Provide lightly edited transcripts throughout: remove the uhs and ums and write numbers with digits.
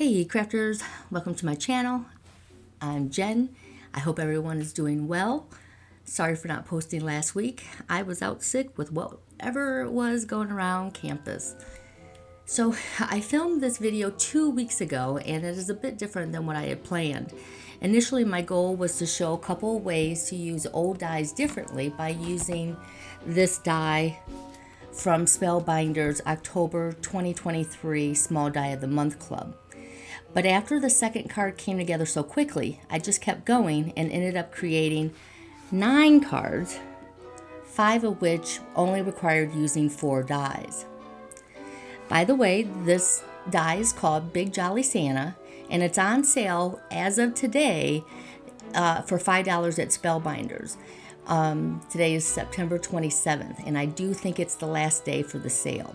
Hey crafters, welcome to my channel. I'm Jen. I hope everyone is doing well. Sorry for not posting last week. I was out sick with whatever was going around campus. So I filmed this video 2 weeks ago and it is a bit different than what I had planned. Initially my goal was to show a couple of ways to use old dies differently by using this die from Spellbinders October 2023 Small Die of the Month Club. But after the second card came together so quickly, I just kept going and ended up creating 9 cards, 5 of which only required using 4 dies. By the way, this die is called Big Jolly Santa, and it's on sale as of today for $5 at Spellbinders. Today is September 27th, and I do think it's the last day for the sale.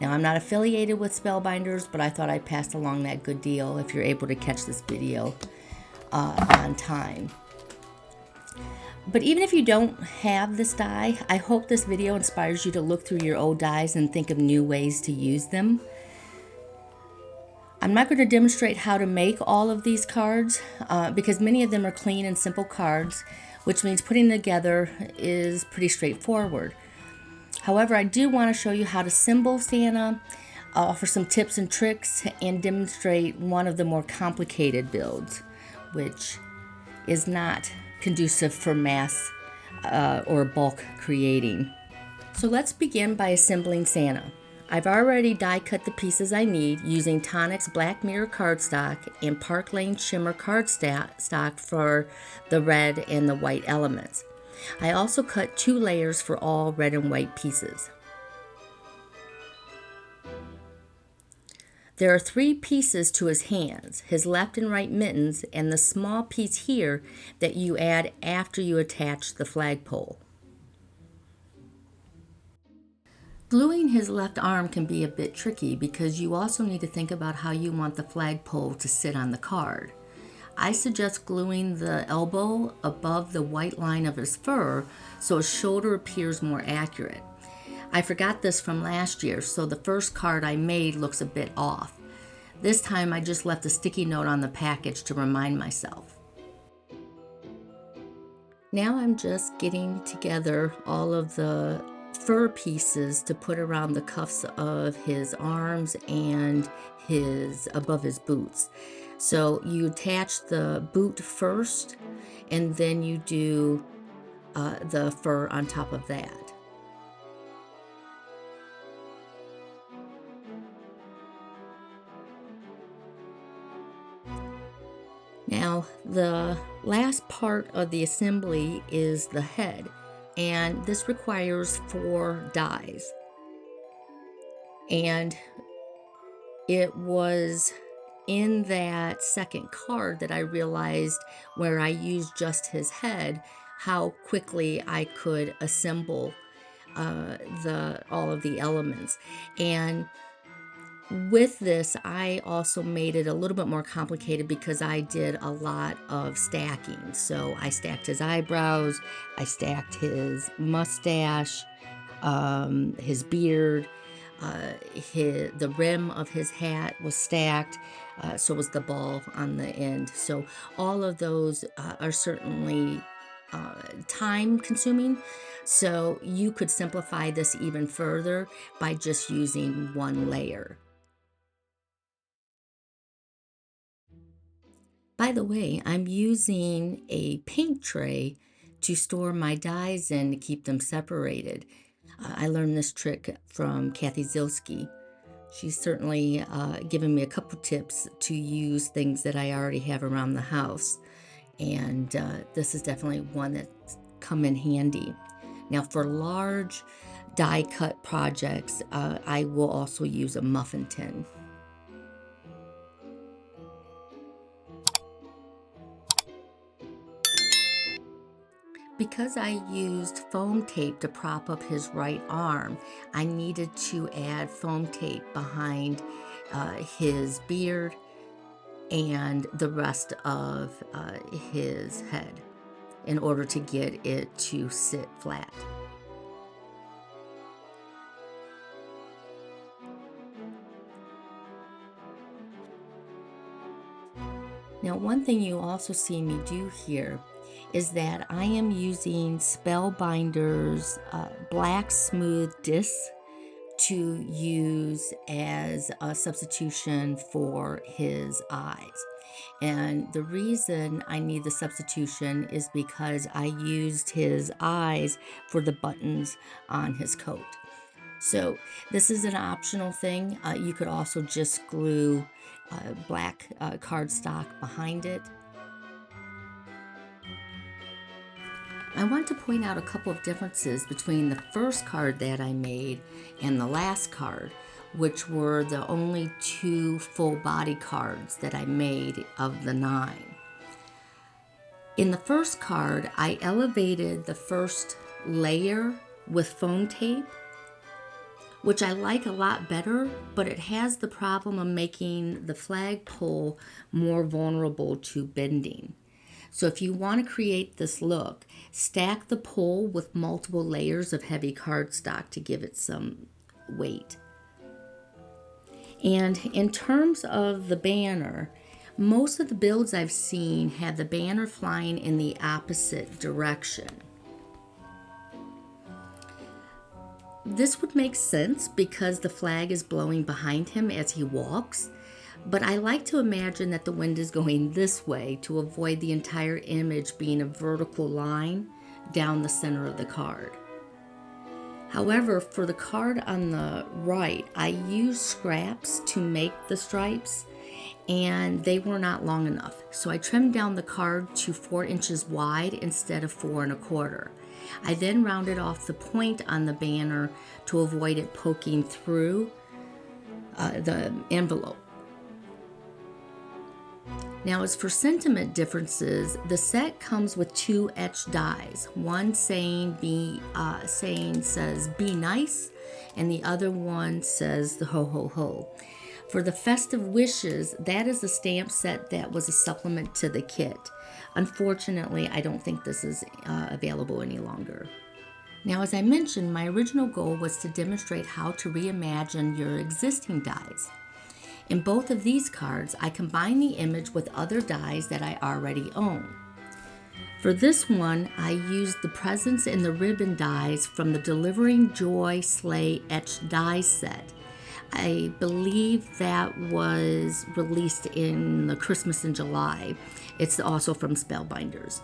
Now, I'm not affiliated with Spellbinders, but I thought I'd pass along that good deal if you're able to catch this video on time. But even if you don't have this die, I hope this video inspires you to look through your old dies and think of new ways to use them. I'm not going to demonstrate how to make all of these cards because many of them are clean and simple cards, which means putting them together is pretty straightforward. However, I do want to show you how to symbol Santa, offer some tips and tricks, and demonstrate one of the more complicated builds, which is not conducive for mass or bulk creating. So let's begin by assembling Santa. I've already die cut the pieces I need using Tonic's Black Mirror cardstock and Park Lane Shimmer cardstock for the red and the white elements. I also cut 2 layers for all red and white pieces. There are 3 pieces to his hands, his left and right mittens, and the small piece here that you add after you attach the flagpole. Gluing his left arm can be a bit tricky because you also need to think about how you want the flagpole to sit on the card. I suggest gluing the elbow above the white line of his fur so his shoulder appears more accurate. I forgot this from last year, so the first card I made looks a bit off. This time I just left a sticky note on the package to remind myself. Now I'm just getting together all of the fur pieces to put around the cuffs of his arms and above his boots. So you attach the boot first, and then you do the fur on top of that. Now, the last part of the assembly is the head, and this requires 4 dies. And it was in that second card that I realized where I used just his head, how quickly I could assemble all of the elements. And with this, I also made it a little bit more complicated because I did a lot of stacking. So I stacked his eyebrows, I stacked his mustache, his beard, the rim of his hat was stacked, so was the ball on the end. So all of those are certainly time consuming, so you could simplify this even further by just using 1 layer. By the way, I'm using a paint tray to store my dies in to keep them separated. I learned this trick from Kathy Zilski. She's certainly given me a couple tips to use things that I already have around the house. And this is definitely one that's come in handy. Now for large die cut projects, I will also use a muffin tin. Because I used foam tape to prop up his right arm, I needed to add foam tape behind his beard and the rest of his head in order to get it to sit flat. Now, one thing you also see me do here is that I am using Spellbinders black smooth discs to use as a substitution for his eyes. And the reason I need the substitution is because I used his eyes for the buttons on his coat. So this is an optional thing. You could also just glue black cardstock behind it. I want to point out a couple of differences between the first card that I made and the last card, which were the only 2 full body cards that I made of the 9. In the first card, I elevated the first layer with foam tape, which I like a lot better, but it has the problem of making the flagpole more vulnerable to bending. So if you want to create this look, stack the pole with multiple layers of heavy cardstock to give it some weight. And in terms of the banner, most of the builds I've seen have the banner flying in the opposite direction. This would make sense because the flag is blowing behind him as he walks, but I like to imagine that the wind is going this way to avoid the entire image being a vertical line down the center of the card. However, for the card on the right, I used scraps to make the stripes, and they were not long enough. So I trimmed down the card to 4 inches wide instead of 4 1/4. I then rounded off the point on the banner to avoid it poking through the envelope. Now, as for sentiment differences, the set comes with 2 etched dies. One says "Be nice," and the other one says the "Ho ho ho." For the festive wishes, that is a stamp set that was a supplement to the kit. Unfortunately, I don't think this is available any longer. Now, as I mentioned, my original goal was to demonstrate how to reimagine your existing dies. In both of these cards, I combine the image with other dies that I already own. For this one, I used the presents in the ribbon dies from the Delivering Joy Sleigh etched die set. I believe that was released in the Christmas in July. It's also from Spellbinders.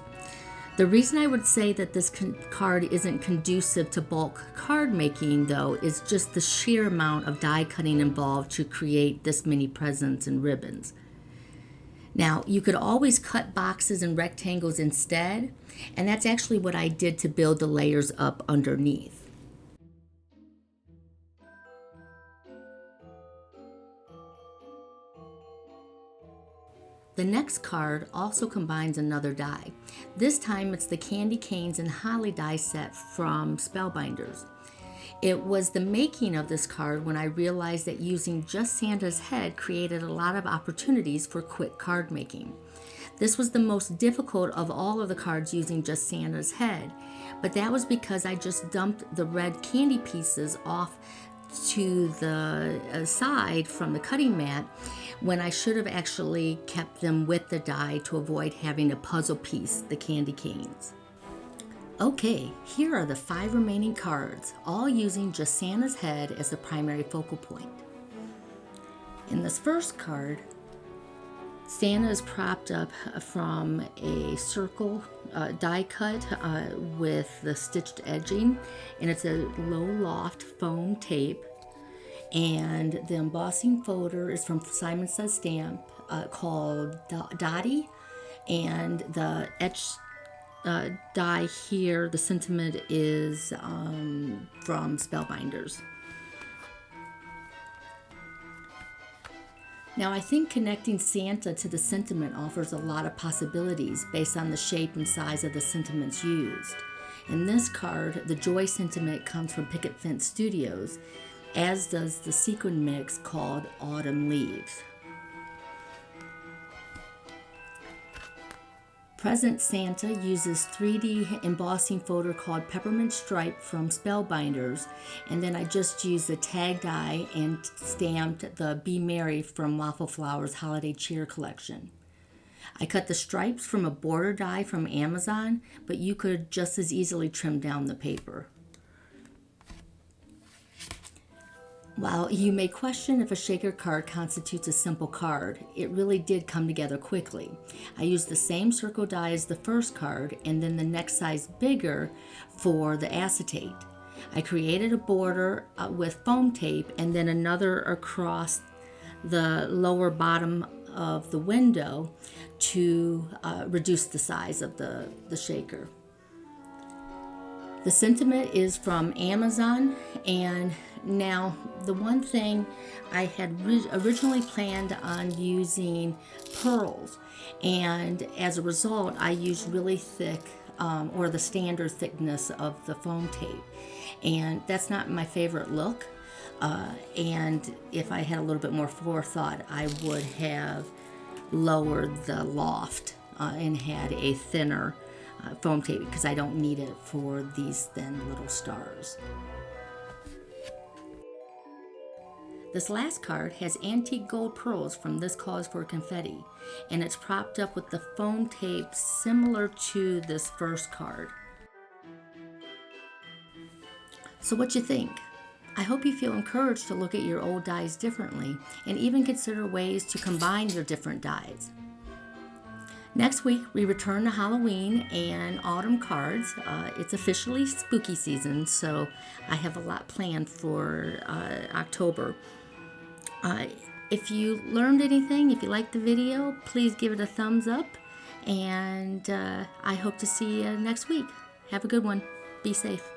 The reason I would say that this card isn't conducive to bulk card making, though, is just the sheer amount of die cutting involved to create this many presents and ribbons. Now, you could always cut boxes and rectangles instead, and that's actually what I did to build the layers up underneath. The next card also combines another die. This time it's the Candy Canes and Holly die set from Spellbinders. It was the making of this card when I realized that using just Santa's head created a lot of opportunities for quick card making. This was the most difficult of all of the cards using just Santa's head, but that was because I just dumped the red candy pieces off to the side from the cutting mat when I should have actually kept them with the die to avoid having to puzzle piece the candy canes. Okay, here are the 5 remaining cards, all using just Santa's head as the primary focal point. In this first card, Santa is propped up from a circle die cut with the stitched edging, and it's a low loft foam tape. And the embossing folder is from Simon Says Stamp called Dottie, and the etched die here, the sentiment is from Spellbinders. Now, I think connecting Santa to the sentiment offers a lot of possibilities based on the shape and size of the sentiments used. In this card, the Joy sentiment comes from Picket Fence Studios, as does the sequin mix called Autumn Leaves. Present Santa uses 3D embossing folder called Peppermint Stripe from Spellbinders, and then I just used the tag die and stamped the Be Merry from Waffle Flowers Holiday Cheer Collection. I cut the stripes from a border die from Amazon, but you could just as easily trim down the paper. While you may question if a shaker card constitutes a simple card, it really did come together quickly. I used the same circle die as the first card and then the next size bigger for the acetate. I created a border with foam tape and then another across the lower bottom of the window to reduce the size of the shaker. The sentiment is from Amazon, and now the one thing I had originally planned on using pearls, and as a result I used really thick or the standard thickness of the foam tape, and that's not my favorite look. And if I had a little bit more forethought, I would have lowered the loft and had a thinner foam tape because I don't need it for these thin little stars. This last card has antique gold pearls from This Cause for Confetti, and it's propped up with the foam tape similar to this first card. So what you think? I hope you feel encouraged to look at your old dies differently and even consider ways to combine your different dies. Next week, we return to Halloween and autumn cards. It's officially spooky season, so I have a lot planned for October. If you learned anything, if you liked the video, please give it a thumbs up, and I hope to see you next week. Have a good one. Be safe.